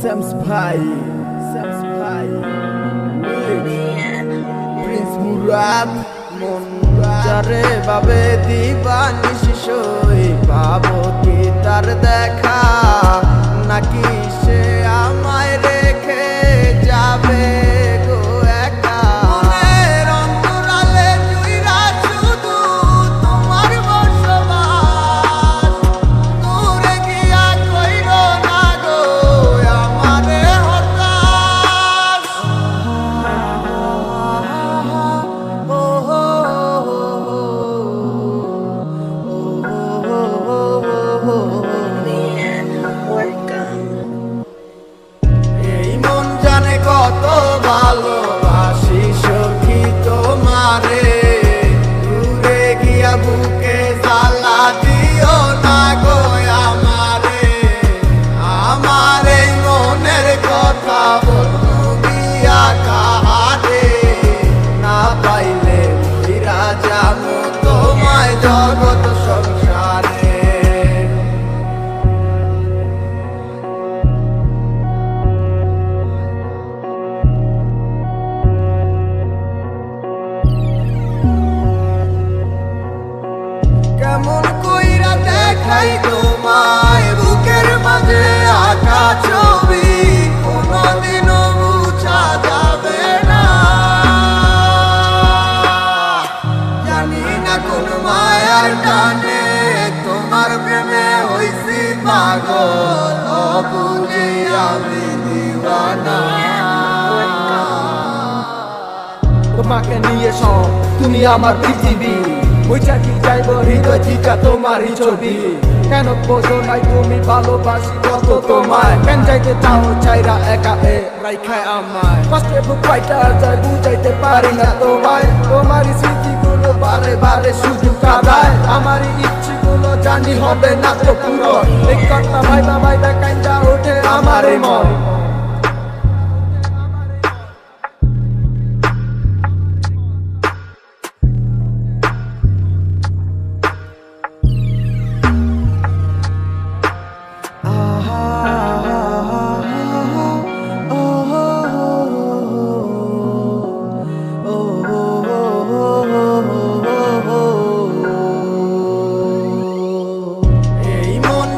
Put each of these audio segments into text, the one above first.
Sams ভাই Prince Murad মন যারে বাবে দিবানিশি সই পাবো কি তার দেখা নাকি সে আমায় রেখে যাবে গো একা মনের অন্তরালে জুইরা শুধু তোমার বসবাস দূরে গিয়া কইরো না গো আমারে হতাশ এই মন জানে কত ভালোবাসি সখী তোমারে দূরে গিয়া বুকে জ্বালা দিও না গো আমারে আমার এই মনের কথা বলবো গিয়া কাহারে না পাইলে মইরা যাবো তোমায় জগৎ সংসারে কেমন কইরা দেখাই তোমায় বুকের মাঝে আঁকা ছবি কোনদিনও মুছা যাবে না জানি না কোন মায়ার টানে তোমার প্রেমে হইছি পাগল অবুঝে আমি দিওয়ানা তোমাকে নিয়ে সব তুমি আমার পৃথিবী বুঝা কি যাইব হৃদয় চিকা তোমারই ছবি কেন বোঝো নাই তুমি ভালোবাসি কত তোমায় কেন যাইতে চাও চাইরা একা রাইখায় আমায় কষ্টে বুক পাইটা যায় বুঝাইতে পারি না তোমায় তোমারই স্মৃতিগুলো বারে বারে শুধু কাঁদায় আমারই ইচ্ছেগুলো জানি হবে না তো পুরো এই কথা ভাইবা ভাইবা কাইন্দা ওঠে আমার মন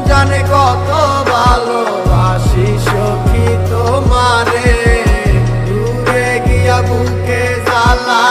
জানে কত ভালোবাসি সখী তোমারে দূরে গিয়া বুকে জ্বালা